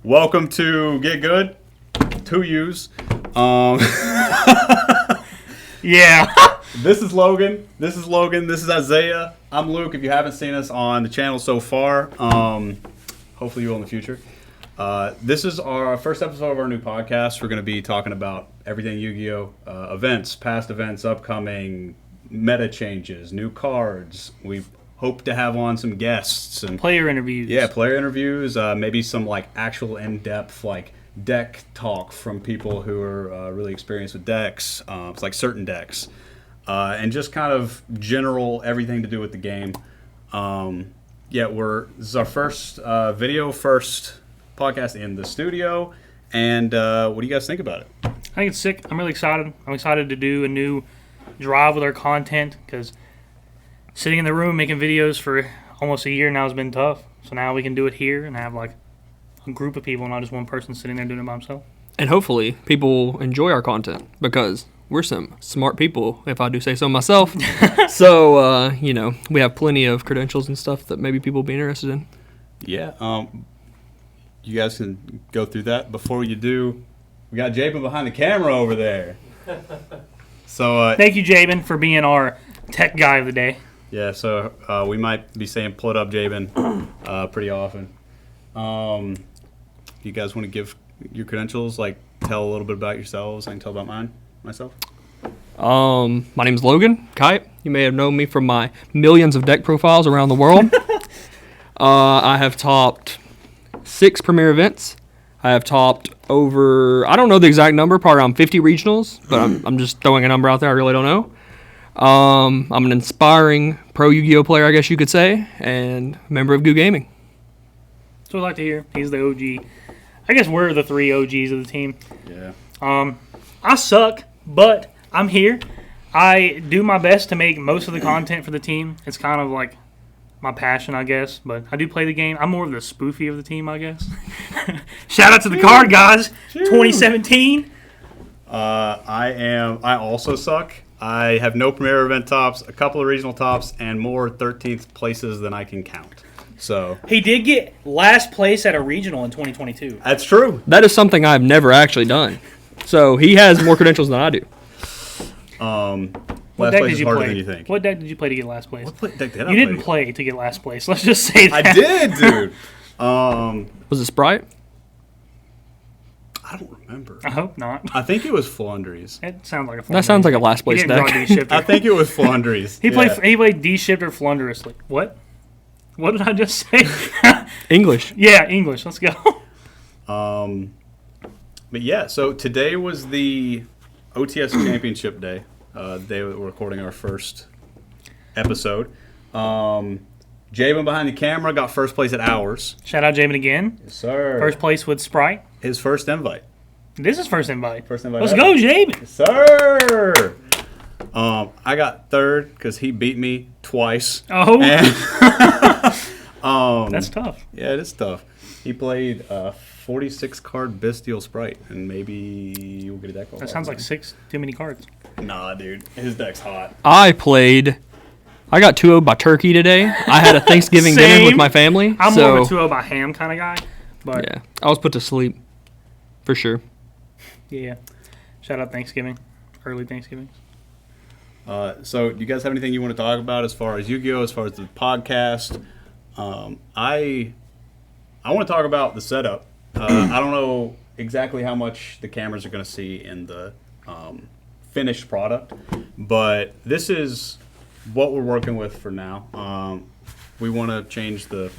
Welcome to Get Good. 2 U's. Yeah. This is Logan. This is Isaiah. I'm Luke. If you haven't seen us on the channel so far, hopefully you will in the future. This is our first episode of our new podcast. We're going to be talking about everything YuGiOh, events, past events, upcoming, meta changes, new cards. We hope to have on some guests and player interviews. Yeah, player interviews. Maybe some like actual in-depth like deck talk from people who are really experienced with decks. It's like certain decks, and just kind of general everything to do with the game. This is our first first podcast in the studio. And what do you guys think about it? I think it's sick. I'm really excited. I'm excited to do a new drive with our content because sitting in the room making videos for almost a year now has been tough. So now we can do it here and have like a group of people, not just one person sitting there doing it by himself. And hopefully people will enjoy our content because we're some smart people, if I do say so myself. So, we have plenty of credentials and stuff that maybe people will be interested in. Yeah. You guys can go through that. Before you do, we got Jabin behind the camera over there. So thank you, Jabin, for being our tech guy of the day. Yeah, so we might be saying "pull it up, Jabin" pretty often. You guys want to give your credentials? Like, tell a little bit about yourselves. I can tell about myself. My name's Logan Kite. You may have known me from my millions of deck profiles around the world. I have topped 6 premier events. I have topped over, I don't know the exact number, probably around 50 regionals, but I'm just throwing a number out there. I really don't know. I'm an inspiring pro YuGiOh player, I guess you could say, and a member of Guud Gaming. So I'd like to hear. He's the OG. I guess we're the 3 OGs of the team. Yeah. I suck, but I'm here. I do my best to make most of the content for the team. It's kind of like my passion, I guess, but I do play the game. I'm more of the spoofy of the team, I guess. Shout out to the card guys, 2017. I also suck. I have no premier event tops, a couple of regional tops, and more 13th places than I can count. So he did get last place at a regional in 2022. That's true. That is something I've never actually done. So he has more credentials than I do. What last deck place did is you harder play? than you think. What deck did you play to get last place? What deck did I You didn't play to get last place. Let's just say that. I did, dude. Was it Sprite? I don't remember. I hope not. I think it was Flundries. It sounds like a Flunders. That sounds like a last place He didn't deck. draw D-Shifter. I think it was Flundries. He played D-Shifter Flunderously. What? What did I just say? English. Yeah, English. Let's go. But yeah, so today was the OTS Championship day. The day that we're recording our first episode. Jabin behind the camera got first place at ours. Shout out Jamin again. Yes, sir. First place with Sprite. His first invite. This is first invite. First invite. Let's ever. go, Jamin. Yes, sir. I got third because he beat me twice. Oh. And, that's tough. Yeah, it is tough. He played 46 card Bestial Sprite, and maybe you'll get a deck. That sounds like 6 too many cards. Nah, dude. His deck's hot. I got 2-0 by turkey today. I had a Thanksgiving dinner with my family. I'm more of a 2-0 by ham kind of guy. But yeah, I was put to sleep for sure. Yeah. Shout out Thanksgiving. Early Thanksgiving. So, do you guys have anything you want to talk about as far as YuGiOh, as far as the podcast? I want to talk about the setup. I don't know exactly how much the cameras are going to see in the finished product, but this is what we're working with for now. We want to change the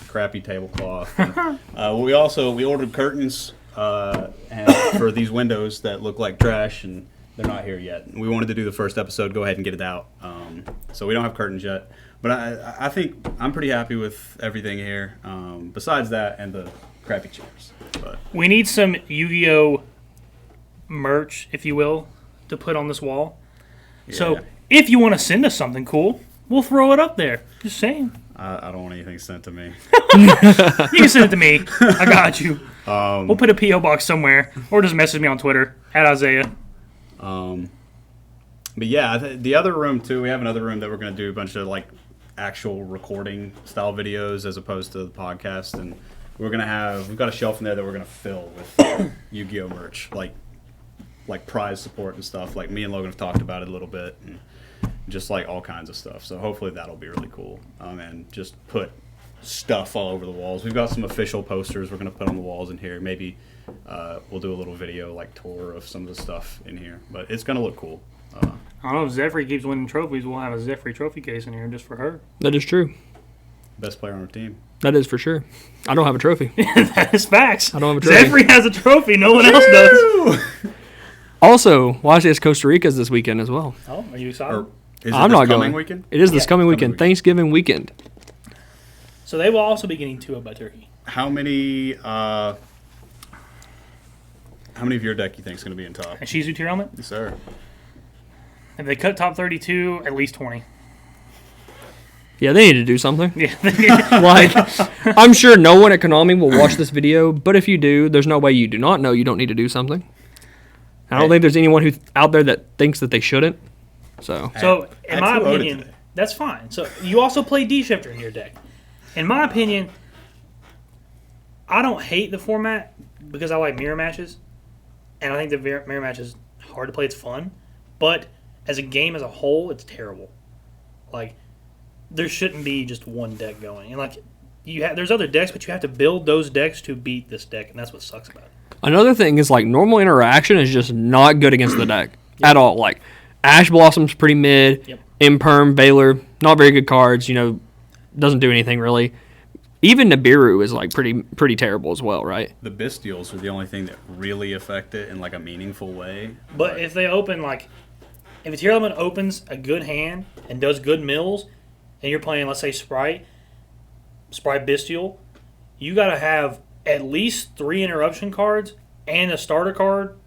crappy tablecloth. And, we ordered curtains and for these windows that look like trash, and they're not here yet. We wanted to do the first episode, go ahead and get it out. So we don't have curtains yet. But I think I'm pretty happy with everything here, besides that and the crappy chairs. But We need some YuGiOh merch, if you will, to put on this wall. yeah, So if you want to send us something cool, we'll throw it up there. Just saying. I don't want anything sent to me. You can send it to me. I got you. We'll put a P.O. box somewhere, or just message me on Twitter, @Isaiah. But yeah, the other room too, we have another room that we're going to do a bunch of like actual recording style videos as opposed to the podcast, and we've got a shelf in there that we're gonna fill with Yu-Gi-Oh merch, like prize support and stuff. Like me and Logan have talked about it a little bit, and just like all kinds of stuff. So hopefully that'll be really cool. And just put stuff all over the walls. We've got some official posters we're gonna put on the walls in here. Maybe we'll do a little video like tour of some of the stuff in here, but it's gonna look cool. I don't know if Zephyr keeps winning trophies. We'll have a Zephyr trophy case in here just for her. That is true. Best player on our team. That is for sure. I don't have a trophy. That is facts. I don't have a trophy. Zephyr has a trophy. No one else does. Also, YCS Costa Rica is this weekend as well. Oh, are you excited? Is it I'm this not coming going. weekend? It is this Yeah, coming coming weekend, weekend. Thanksgiving weekend. So they will also be getting 2-0 by Turkey. How many of your deck you think is going to be in top? And Shizu tier element? Yes, sir. If they cut top 32, at least 20. Yeah, they need to do something. Yeah. Like, I'm sure no one at Konami will watch this video, but if you do, there's no way you do not know you don't need to do something. I don't think there's anyone who out there that thinks that they shouldn't. So So, in I my 2-0'd it opinion, today. that's fine. So, you also play D-Shifter in your deck. In my opinion, I don't hate the format because I like mirror matches. And I think the mirror match is hard to play. It's fun. But as a game as a whole, it's terrible. Like, there shouldn't be just one deck going. And, like, there's other decks, but you have to build those decks to beat this deck. And that's what sucks about it. another thing is like normal interaction is just not good against the deck at all. Like Ash Blossom's pretty mid. Yep. Imperm, Valor, not very good cards. You know, doesn't do anything really. Even Nibiru is like pretty terrible as well, right? The Bestials are the only thing that really affect it in like a meaningful way. But if they open, like, if a tier element opens a good hand and does good mills, and you're playing, let's say, Sprite Bestial, you got to have at least 3 interruption cards and a starter card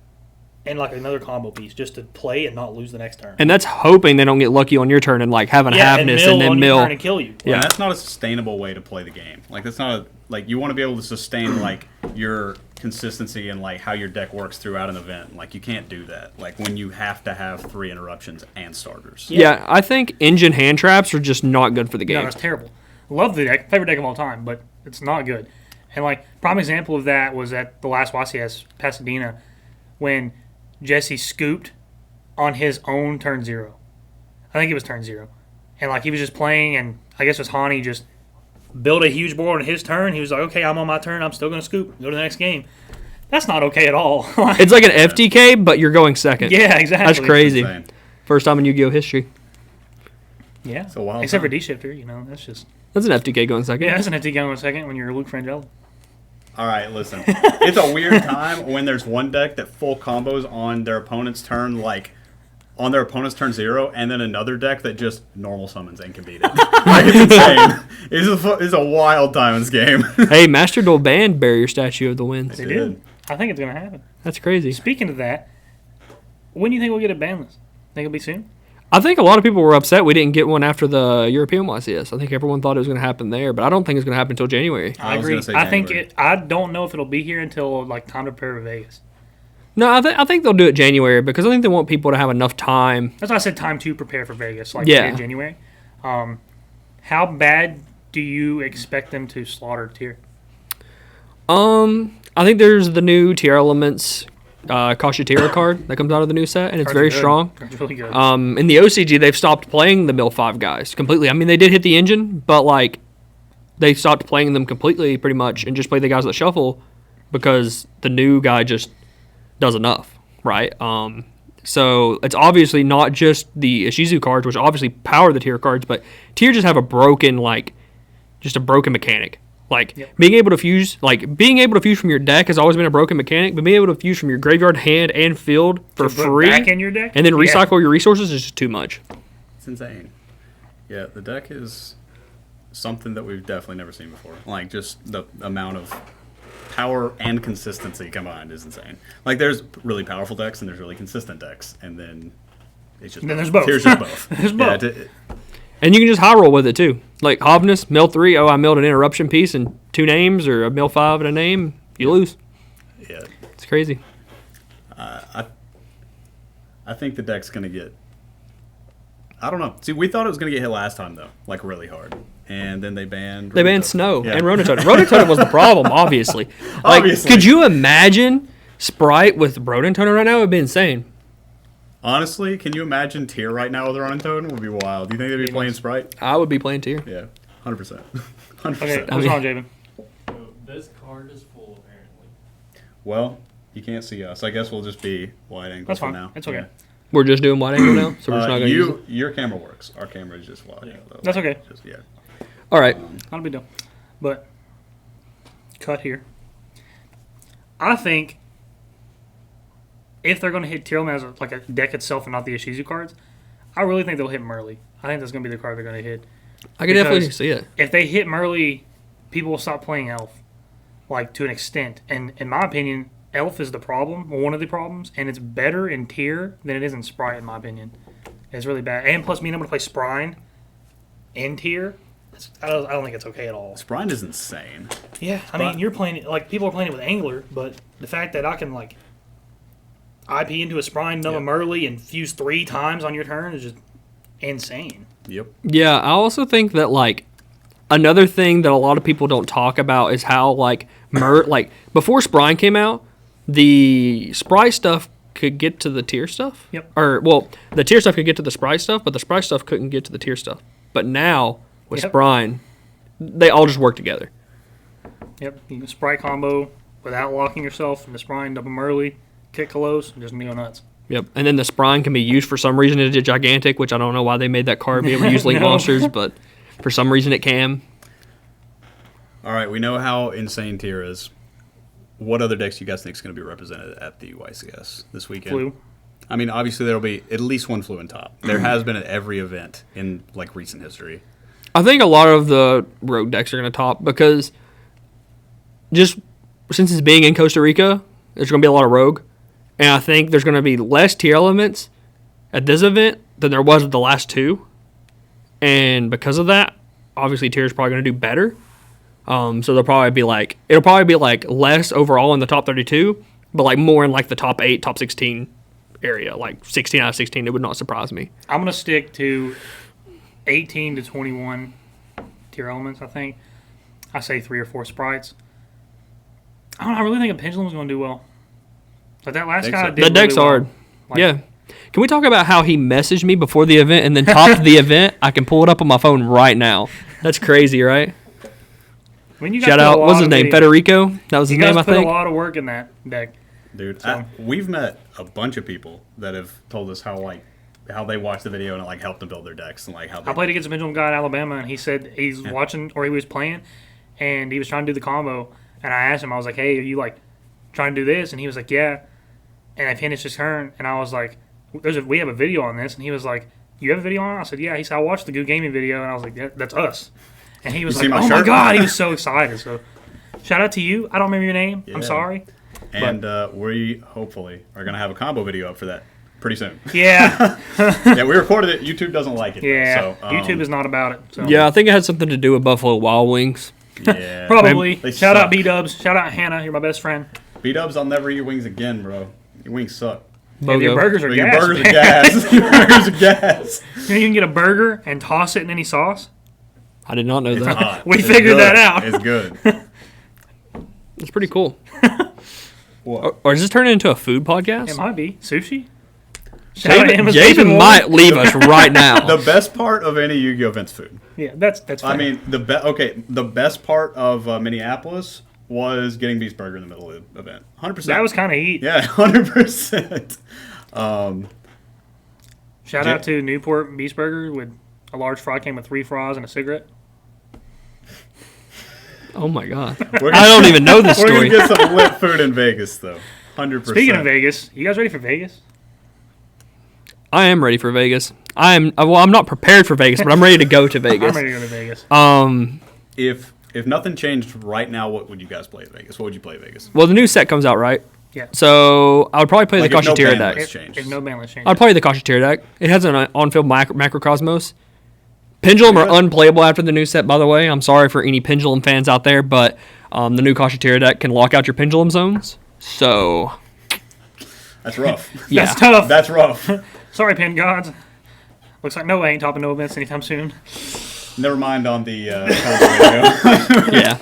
and, like, another combo piece just to play and not lose the next turn. And that's hoping they don't get lucky on your turn and like have an halfness and then on mill. your turn and kill you. Yeah, Yeah. that's not a sustainable way to play the game. Like that's not like you want to be able to sustain like your consistency and like how your deck works throughout an event. Like you can't do that. Like when you have to have 3 interruptions and starters. Yeah, I think engine hand traps are just not good for the No, game. it's terrible. Love the deck, favorite deck of all time, but it's not good. And like prime example of that was at the last YCS Pasadena when Jesse scooped on his own turn 0. I think it was turn 0, and like he was just playing, and I guess it was Hani just built a huge board on his turn. He was like, "Okay, I'm on my turn. I'm still gonna scoop. Go to the next game." That's not okay at all. It's like an FTK, but you're going second. Yeah, exactly. That's crazy. Insane. First time in Yu-Gi-Oh history. Yeah, It's a wild except for time. D-Shifter, that's just That's an FTK going second. that's an FT going in a second when you're Luke Frangella. All right, listen. It's a weird time when there's one deck that full combos on their opponent's turn, like on their opponent's turn 0, and then another deck that just normal summons and can beat it. Like it's insane. It's a wild time in this game. Hey, Master Duel banned Barrier Statue of the Winds. They They did. did. I think it's gonna happen. That's crazy. Speaking of that, when do you think we'll get a ban list? Think it'll be soon? I think a lot of people were upset we didn't get one after the European YCS. I think everyone thought it was going to happen there, but I don't think it's going to happen until January. I was agree. gonna say I think January. I don't know if it'll be here until like time to prepare for Vegas. No, I think they'll do it January because I think they want people to have enough time. That's why I said time to prepare for Vegas, like Yeah. in January. How bad do you expect them to slaughter tier? I think there's the new tier elements Kashatira card that comes out of the new set, and it's Cards very are good. strong. Cards are really good. In the OCG, they've stopped playing the Mill 5 guys completely. I mean, they did hit the engine, but like they stopped playing them completely pretty much and just play the guys that shuffle because the new guy just does enough, right? So it's obviously not just the Ishizu cards, which obviously power the tier cards, but tier just have a broken mechanic. Like Yep. being able to fuse from your deck has always been a broken mechanic, but being able to fuse from your graveyard, hand, and field for To put free back in your deck? and then Yeah. recycle your resources is just too much. It's insane. Yeah, the deck is something that we've definitely never seen before. Like, just the amount of power and consistency combined is insane. Like, there's really powerful decks and there's really consistent decks, and then it's just Then there's both. Here's just both. There's Yeah, both. And you can just high roll with it too. Like Hovness, mill 3, I milled an interruption piece and 2 names, or a mill 5 and a name, you lose. yeah. It's crazy. I think the deck's gonna get I don't know. See, we thought it was going to get hit last time, though, like really hard. And then they banned Snow Yeah. and Rotototem. Rotototem was the problem, obviously. Like, Obviously. could you imagine Sprite with Rotototem right now? It would be insane. Honestly, can you imagine Tier right now with Rotototem? It would be wild. Do you think they'd be playing Sprite? I would be playing Tier. Yeah, 100%. 100%. Okay, what's wrong, Javen? So this card is full, apparently. Well, you can't see us. I guess we'll just be wide angle That's for fine. now. It's okay. We're just doing wide angle now, so we're just not going to use it. Your camera works. Our camera is just wide angle. Though. That's okay. Just, yeah. All right. Not a big deal. But cut here. I think if they're going to hit Tyrell as like a deck itself and not the Ishizu cards, I really think they'll hit Merly. I think that's going to be the card they're going to hit. I can definitely see it. If they hit Merly, people will stop playing Elf, like to an extent. And in my opinion, Elf is the problem, or one of the problems, and it's better in Tier than it is in Sprite, in my opinion. It's really bad. And plus, being able to play Sprine in Tier, I don't think it's okay at all. Sprine is insane. Yeah, I mean, you're playing it, like, people are playing it with Angler, but the fact that I can, like, IP into a Sprine, double Merly, and fuse 3 times on your turn is just insane. Yep. Yeah, I also think that, like, another thing that a lot of people don't talk about is how, like, like, before Sprine came out, the Sprite stuff could get to the Tier stuff. Yep. Or, well, the Tier stuff could get to the Sprite stuff, but the Sprite stuff couldn't get to the Tier stuff. But now, with Sprine, they all just work together. Yep, you can Sprite combo without locking yourself into Sprine, double Merly, kick close, and just go nuts. Yep, and then the Sprine can be used for some reason as a Gigantic, which I don't know why they made that card be able to use Link No. Monsters, but for some reason it can. All right, we know how insane Tier is. What other decks do you guys think is going to be represented at the YCS this weekend? Flu. I mean, obviously there'll be at least one Flu in top. There has been at every event in like recent history. I think a lot of the rogue decks are going to top because just since it's being in Costa Rica, there's going to be a lot of rogue. And I think there's going to be less Tier elements at this event than there was at the last two. And because of that, obviously Tier is probably going to do better. So it'll probably be like less overall in the top 32, but like more in like the top 8, top 16 area, like 16 out of 16. It would not surprise me. I'm going to stick to 18 to 21 Tier elements, I think. I say 3 or 4 Sprites. I don't know, I really think a Pendulum's going to do well. But that last guy did The deck's really well. hard. Like, Yeah. Can we talk about how he messaged me before the event and then topped the event? I can pull it up on my phone right now. That's crazy, right? I mean, you guys Shout put a out. lot What's his of name? video- Federico? That was his You guys name, I put think. a lot of work in that deck. Dude, So- we've met a bunch of people that have told us how they watched the video and it like helped them build their decks and like how they I played against a Pendulum guy in Alabama, and he said he's watching, or he was playing, and he was trying to do the combo. And I asked him, I was like, "Hey, are you like trying to do this?" And he was like, "Yeah." And I finished his turn, and I was like, "We have a video on this." And he was like, "You have a video on it?" I said, "Yeah." He said, "I watched the Guud Gaming video," and I was like, "That's us." And he was You see like, my "Oh my shirt?" god!" He was so excited. So, shout out to you. I don't remember your name. Yeah. I'm sorry. And we hopefully are gonna have a combo video up for that pretty soon. Yeah, Yeah, we recorded it. YouTube doesn't like it. yeah. Though, so, YouTube is not about it. So. Yeah, I think it had something to do with Buffalo Wild Wings. Yeah. Probably. They Shout out suck. B-Dubs. Shout out Hannah. You're my best friend. B-dubs, I'll never eat your wings again, bro. Your wings suck. And your Bogo. burgers are Your gas. burgers are man. gas. Your burgers are gas. You know, you can get a burger and toss it in any sauce. I did not know It's that. hot. We It's figured good. that out. It's good. That's pretty cool. What? Or is this turning into a food podcast? It might be sushi. Shout out Javen, Amazon Javen Woman. might leave us right now. The best part of any Yu-Gi-Oh event's food. Yeah, that's fair. I mean, the best part of Minneapolis was getting Beast Burger in the middle of the event. 100%. that was kind of heat. Yeah, 100%. Shout out to Newport Beast Burger with a large fry, came with 3 fries and a cigarette. Oh my god. We're I don't even know this We're story. gonna get some lit food in Vegas, though. 100%. Speaking of Vegas, you guys ready for Vegas? I am ready for Vegas. I'm not prepared for Vegas, but I'm ready to go to I'm Vegas. ready to go to Vegas. If nothing changed right now, what would you guys play at Vegas? What would you play at Vegas? Well, the new set comes out, right? Yeah. So I would probably play Like the if no Kashitira ban deck. list If changed. no ban list change. I'd play the Kashitira deck. It has an on-field macrocosmos. Pendulum are unplayable after the new set, by the way. I'm sorry for any Pendulum fans out there, but the new Kashitira deck can lock out your Pendulum zones. So, That's rough. yeah. That's tough. That's rough. Sorry, Pen Gods. Looks like Noah ain't topping no events anytime soon. Never mind on the console radio. Yeah.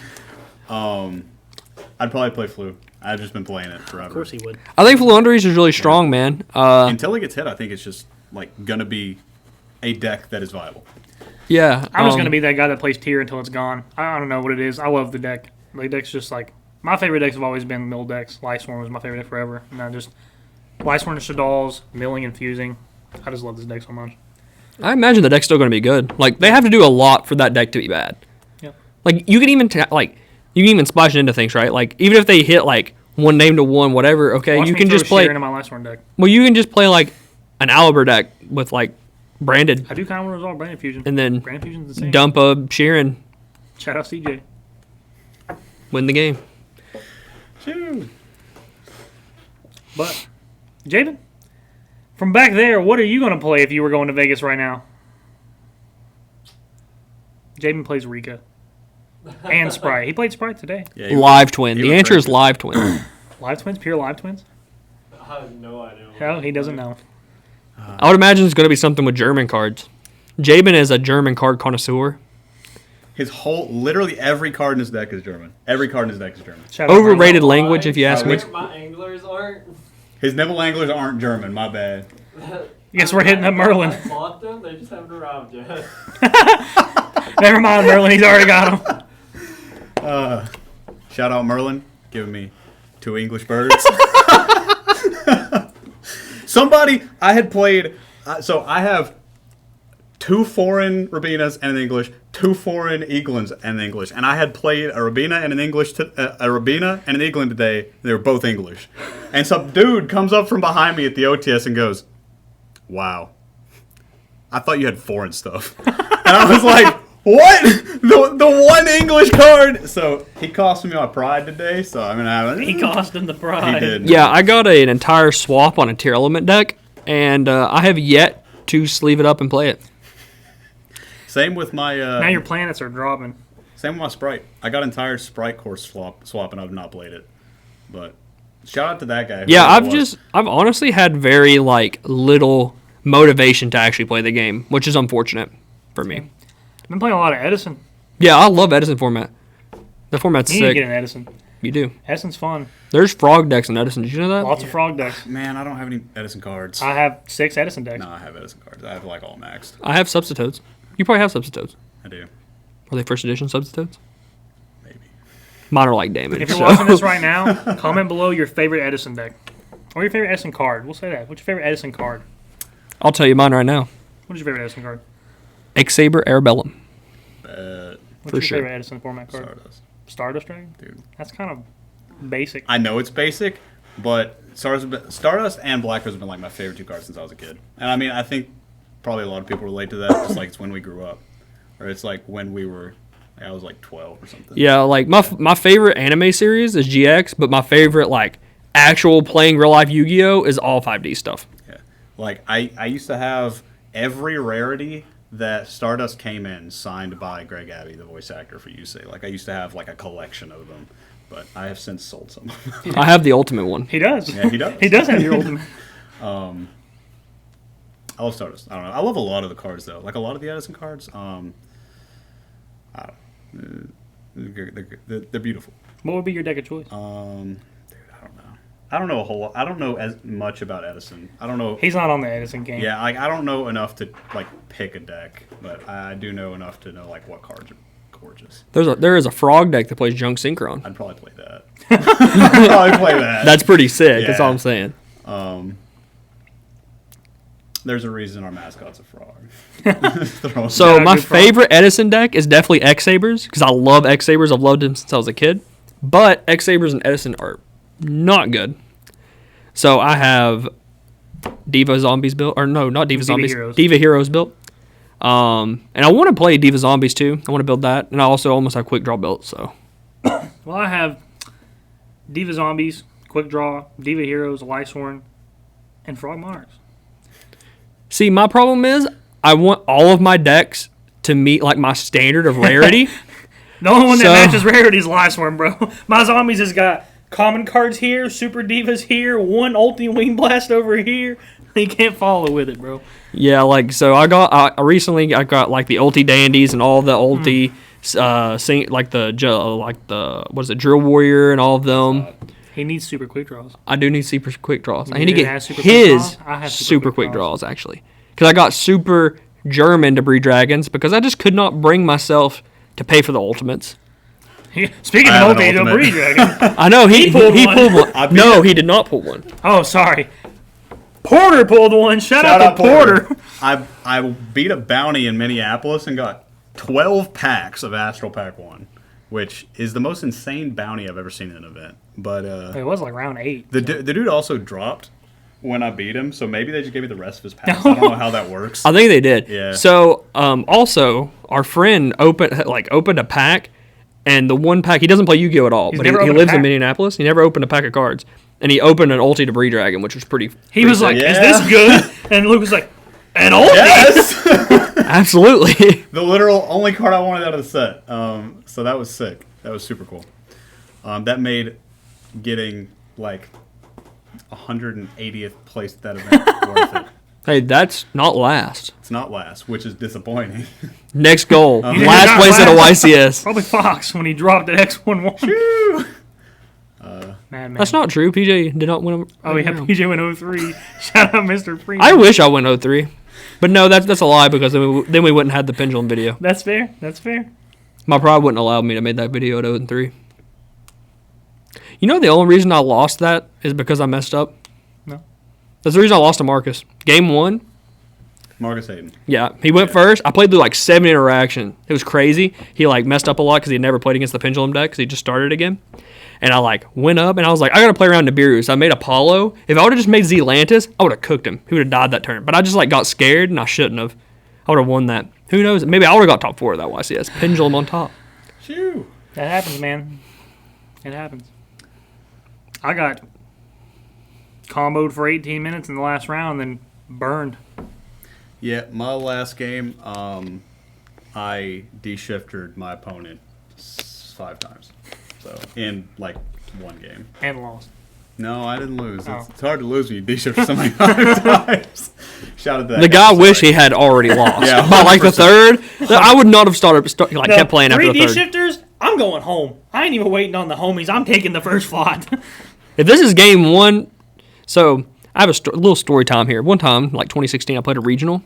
I'd probably play Flu. I've just been playing it forever. Of course he would. I think Fluunderies is really strong, man. Until it gets hit, I think it's just like gonna be a deck that is viable. Yeah. I'm just going to be that guy that plays tier until it's gone. I don't know what it is. I love the deck. The deck's just like... My favorite decks have always been mill decks. Lightsworn was my favorite deck forever. And I just... Lightsworn and Shadalls, milling and fusing. I just love this deck so much. I imagine the deck's still going to be good. Like, they have to do a lot for that deck to be bad. Yep. Like, you can even splash it into things, right? Like, even if they hit, like, one name to one, whatever, okay, Watch you me can throw just play... Sheer into my Lightsworn deck. Well, you can just play, like, an Aliber deck with, like, branded, I do kind of want to resolve Brand Fusion. and then Brand Fusion's insane. dump a Sheeran, Shout out CJ. win the game. Shoo. But, Jaden, from back there, what are you going to play if you were going to Vegas right now? Jaden plays Rika. And Sprite. He played Sprite today. Yeah, Live Twin. he The was answer is crazy. Live Twin. Live Twins? Pure Live Twins? I have no idea. Hell, he doesn't know. I would imagine it's going to be something with German cards. Jabin is a German card connoisseur. His literally every card in his deck is German. Every card in his deck is German. Shout out Overrated Merlin. language, if you ask me. My anglers aren't. His nibble anglers aren't German. My bad. Guess we're hitting up Merlin. I bought them. They just haven't arrived yet. Never mind, Merlin. He's already got him. Shout out Merlin, giving me 2 English birds. Somebody I had played. So I have 2 foreign Rabinas and an English, 2 foreign Eaglins and an English, and I had played a Rabina and an English, a Rabina and an Eaglin today. They were both English, and some dude comes up from behind me at the OTS and goes, "Wow, I thought you had foreign stuff," and I was like, "What? The one English card?" So he cost me my pride today. So I mean, He cost him the pride. He did. Yeah, I got an entire swap on a tier element deck, and I have yet to sleeve it up and play it. Same with my. Now your planets are dropping. Same with my Sprite. I got entire Sprite course swap and I've not played it. But shout out to that guy. Yeah, whoever it was. I've honestly had very little motivation to actually play the game, which is unfortunate for me. I've been playing a lot of Edison. Yeah, I love Edison format. The format's You need to sick. get an Edison. You do. Edison's fun. There's frog decks in Edison. Did you know that? Lots of frog decks. Man, I don't have any Edison cards. I have 6 Edison decks. No, I have Edison cards. I have like all maxed. I have substitutes. You probably have substitutes. I do. Are they first edition substitutes? Maybe. Mine are like damage. If you're so- watching this right now, comment below your favorite Edison deck. Or your favorite Edison card. We'll say that. What's your favorite Edison card? I'll tell you mine right now. What is your favorite Edison card? Xaber Arabellum. But What's For your sure. favorite Edison format card? Stardust. Stardust Dragon? Dude. That's kind of basic. I know it's basic, but Stardust and Black Rose have been like my favorite 2 cards since I was a kid. And I mean, I think probably a lot of people relate to that. Just like it's when we grew up. Or it's like when we were, I was like 12 or something. Yeah, like my favorite anime series is GX, but my favorite actual playing real life Yu-Gi-Oh is all 5D stuff. Yeah. Like I used to have every rarity that Stardust came in signed by Greg Abbey, the voice actor for Yusei. Like I used to have like a collection of them, but I have since sold some. I have the ultimate one. He does. Yeah, he does. He does have your ultimate. I love Stardust. I don't know. I love a lot of the cards though. Like a lot of the Edison cards. I don't know. They're beautiful. What would be your deck of choice? Dude, I don't know. I don't know a whole lot. I don't know as much about Edison. I don't know. He's not on the Edison game. Yeah, like I don't know enough to like pick a deck, but I do know enough to know like what cards are gorgeous. There is a frog deck that plays Junk Synchron. I'd probably play that. I'd probably play that. That's pretty sick. That's Yeah. all I'm saying. There's a reason our mascot's a frog. So Yeah, my good frog. favorite Edison deck is definitely X-Sabers because I love X-Sabers. I've loved them since I was a kid. But X-Sabers and Edison are not good. So I have Diva Zombies built. Or no, not Diva Zombies. Heroes. Diva Heroes built. And I want to play Diva Zombies too. I want to build that. And I also almost have Quick Draw built. So Well, I have Diva Zombies, Quick Draw, Diva Heroes, Lightsworn, and Frog Monarchs. see, my problem is I want all of my decks to meet like my standard of rarity. The only one that So- matches rarity is Lightsworn, bro. My Zombies has got common cards here, Super Divas here, 1 Ulti Wing Blast over here. You can't follow with it, bro. Yeah, like so I recently got like the ulti dandies and all the ulti like the what is it, drill warrior and all of them. He needs super quick draws. I do need super quick draws. I You need to need to get have super quick his draws? I have super quick draws actually, because I got super German to breed dragons because I just could not bring myself to pay for the ultimates. Speaking I of have an ultimate ultimate. breed dragon. I know he pulled pulled one. one. No, he did not pull one. Oh, sorry. Porter pulled one. Shout out to Porter. I beat a bounty in Minneapolis and got 12 packs of Astral Pack 1, which is the most insane bounty I've ever seen in an event. But It was like round 8. the dude also dropped when I beat him, so maybe they just gave me the rest of his packs. I don't know how that works. I think they did. Yeah. So also our friend opened a pack, and the one pack he doesn't play Yu-Gi-Oh at all, He's but he never opened a lives in pack? Minneapolis. He never opened a pack of cards, and he opened an ulti to breed dragon, which was pretty. He was like, Yeah. "Is this good?" And Luke was like, "An ulti." Yes! Absolutely. The literal only card I wanted out of the set. So that was sick. That was super cool. That made getting like 180th place at that event worth it. Hey, that's not last. It's not last, which is disappointing. Next goal, did last not place at a last. YCS. Probably Fox when he dropped at X11. Man. That's not true. PJ did not win. Oh, yeah, PJ went 03. Shout out Mr. Freeman. I wish I went 03. But no, that's a lie because then we wouldn't have the pendulum video. That's fair. That's fair. My pride wouldn't allow me to make that video at 03. You know the only reason I lost that is because I messed up? No. That's the reason I lost to Marcus. Game 1, Marcus Hayden. yeah, he went first. I played through like 7 interactions. It was crazy. He like messed up a lot because he had never played against the pendulum deck because he just started again. And I like went up and I was like, I gotta play around Nibiru. So I made Apollo. If I would have just made Zelantis, I would have cooked him. He would have died that turn. But I just like got scared and I shouldn't have. I would have won that. Who knows? Maybe I would have got top 4 of that YCS. Pendulum on top. Shoo. That happens, man. It happens. I got comboed for 18 minutes in the last round, then burned. Yeah, my last game, I de-shifted my opponent 5 times. So, in like one game. And lost. No, I didn't lose. Oh. It's hard to lose when you de-shift so many times. Shout out to that The guy sorry. wished he had already lost. Yeah, By like the 100%. third, I would not have kept playing after 3D the third. shifters, I'm going home. I ain't even waiting on the homies. I'm taking the first slot. If this is game 1, so I have a little story time here. One time, like 2016, I played a regional.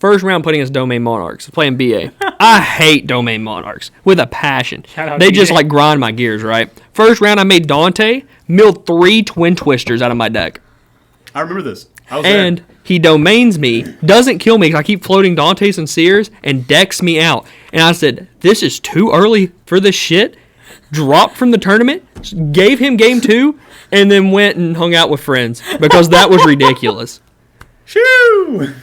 First round playing against Domain Monarchs, playing BA. I hate Domain Monarchs with a passion. Shout out They DJ. just like grind my gears, right? First round, I made Dante, milled 3 Twin Twisters out of my deck. I remember this. I was And there. he domains me, doesn't kill me because I keep floating Dantes and Seers, and decks me out. And I said, this is too early for this shit. Dropped from the tournament, gave him game 2, and then went and hung out with friends because that was ridiculous. Shoo!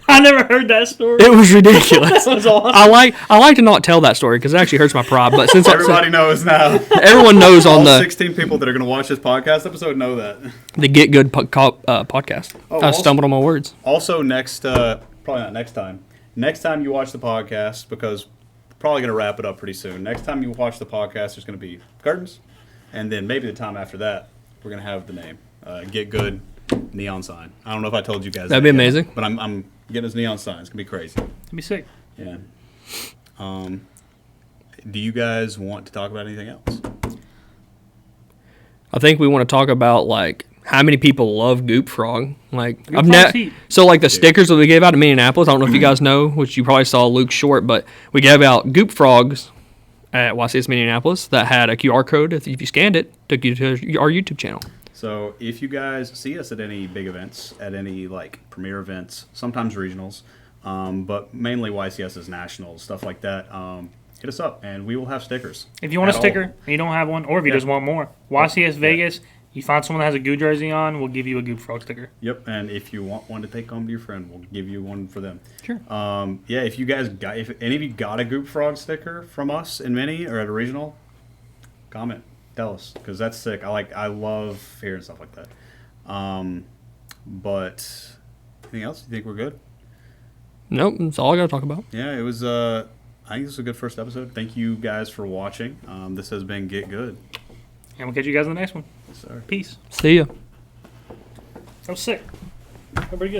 I never heard that story. It was ridiculous. That was awesome. I like to not tell that story because it actually hurts my pride. But since Everybody knows now. everyone knows on All the 16 people that are going to watch this podcast episode know that. Get Good podcast, Oh, I also- stumbled on my words. Also, probably not next time. Next time you watch the podcast, because we're probably going to wrap it up pretty soon. Next time you watch the podcast, there's going to be curtains. And then maybe the time after that, we're going to have the name. Get Good neon sign. I don't know if I told you guys That'd that be yet, amazing. but I'm getting this neon sign. It's going to be crazy. It'd be sick. Yeah. Do you guys want to talk about anything else? I think we want to talk about like how many people love Goop Frog. Like Goop I've Frog's never heat. so like the stickers that we gave out in Minneapolis. I don't know if you guys know, which you probably saw Luke Short, but we gave out Goop Frogs at YCS Minneapolis that had a QR code. If you scanned it, took you to our YouTube channel. So if you guys see us at any big events, at any like premier events, sometimes regionals, but mainly YCS's nationals, stuff like that, hit us up and we will have stickers. If you want a At all. sticker and you don't have one, or if you Yeah. just want more, YCS Vegas, you find someone that has a Guud jersey on, we'll give you a Goop Frog sticker. Yep, and if you want one to take home to your friend, we'll give you one for them. Sure. Yeah, if any of you got a Goop Frog sticker from us in Mini or at a regional, comment, tell us, because that's sick. I love hearing stuff like that. But anything else? You think we're good? Nope, that's all I got to talk about. Yeah, it was. I think this was a good first episode. Thank you guys for watching. This has been Get Good. And we'll catch you guys in the next one. Yes, sir. Peace. See ya. That was sick. Pretty good.